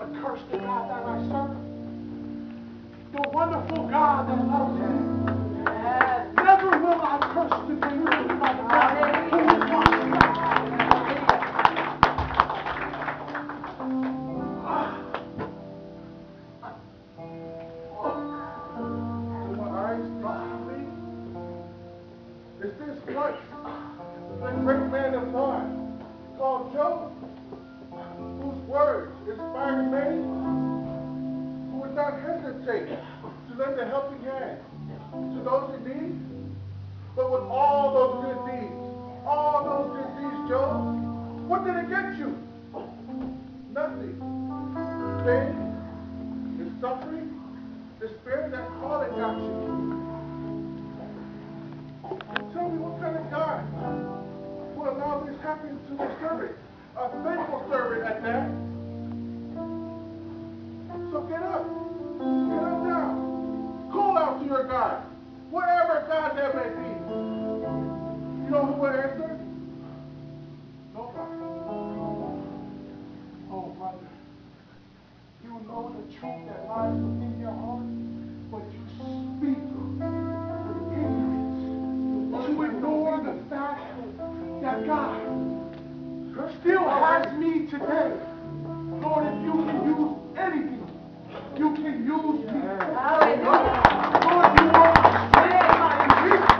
but curse the God that I serve. The wonderful God that loves me. Yes. Never will I curse the name of my God who is watching. Is this what the great man of God called Job, whose words inspired many, who would not hesitate to lend a helping hand to those in need? But with all those good deeds, Job, what did it get you? Nothing. Pain, the suffering, despair, that's all it got you. Tell me what kind of God will allow this happen to a servant, a faithful servant at that. So get up now, call out to your God, whatever God that may be. You know who would answer? Nobody. Oh, brother, you know the truth that lies within your heart, but you speak with ignorance. To ignore the fact that God still has me today. Lord, if you can use anything, you can use me. Lord, you are strength my weakness.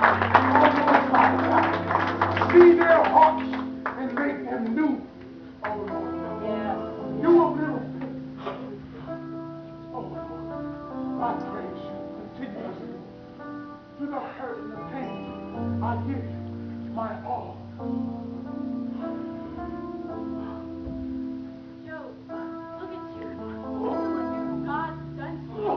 See their hearts and make them new. Oh, Lord. You a little faith. Oh, Lord. I praise you continuously. To the hurt and the pain, I give you my all. Job, look at you. Look what God's done to you.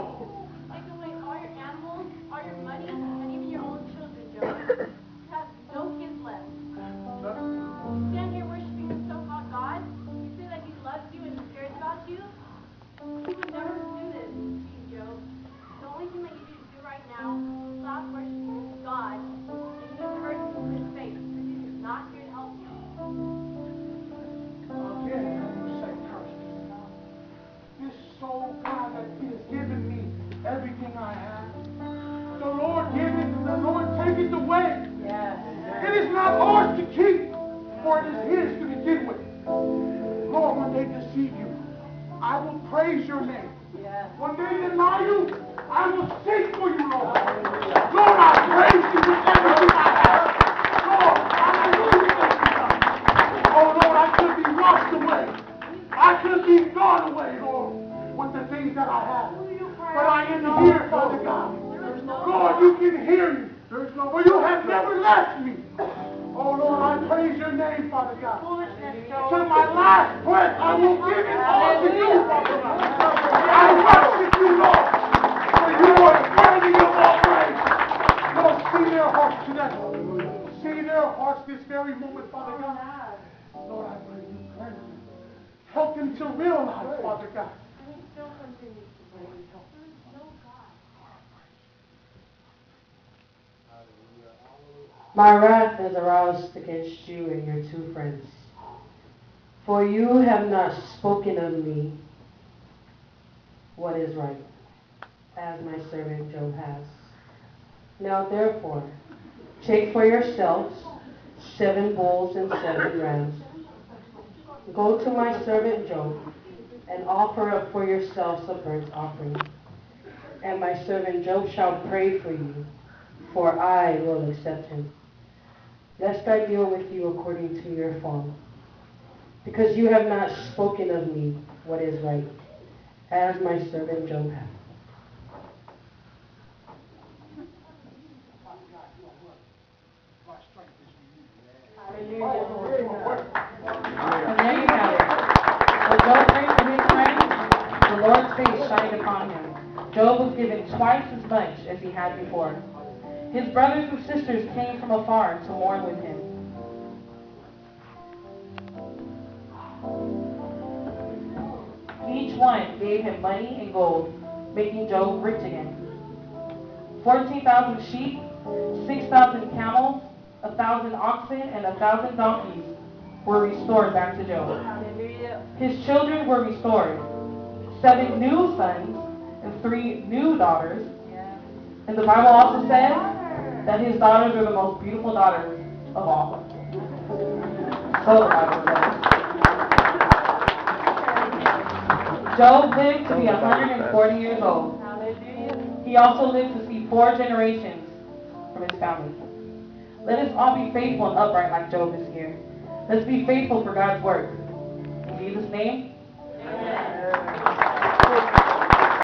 Take away all your animals, all your money, and even your own children, Job. You have no kids left. You stand here worshiping a so-called God. You say that he loves you and cares about you. He would never do this to you, Job. The only thing that you need to do right now is stop worshiping God and give hurt to his face, because he is not here to help you. Again, you say curse. This soul, God, that he has given me everything I have. The Lord give it, the Lord take it away. Yes. It is not ours to keep, for it is his to begin with. Lord, when they deceive you, I will praise your name. Yes. When they deny you, I will sing for you, Lord. Lord, I praise you with everything I have. Lord, hallelujah. Oh, Lord, I could be washed away. I could be gone away, Lord, with the things that I have. But I am here, Father God. Lord, you can hear me. For you have never left me. Oh, Lord, I praise your name, Father God. To my last breath, I will give it all to you, Father God. I worship you, Lord, for you are worthy of all praise. Lord, see their hearts today. See their hearts this very moment, Father God. Lord, I pray you cleanse them. Help them to realize, Father God. My wrath is aroused against you and your two friends, for you have not spoken of me what is right, as my servant Job has. Now therefore, take for yourselves 7 bulls and 7 rams. Go to my servant Job, and offer up for yourselves a burnt offering. And my servant Job shall pray for you, for I will accept him, lest I deal with you according to your form, because you have not spoken of me what is right, as my servant Job hath. And there you have it. When Job prayed for his friends, the Lord's face shined upon him. Job was given twice as much as he had before. His brothers and sisters came from afar to mourn with him. Each one gave him money and gold, making Job rich again. 14,000 sheep, 6,000 camels, 1,000 oxen, and 1,000 donkeys were restored back to Job. His children were restored. 7 new sons and 3 new daughters. And the Bible also says that his daughters are the most beautiful daughters of all. So the Bible says. Job lived to be 140 years old. He also lived to see 4 generations from his family. Let us all be faithful and upright like Job is here. Let's be faithful for God's work. In Jesus' name. Amen.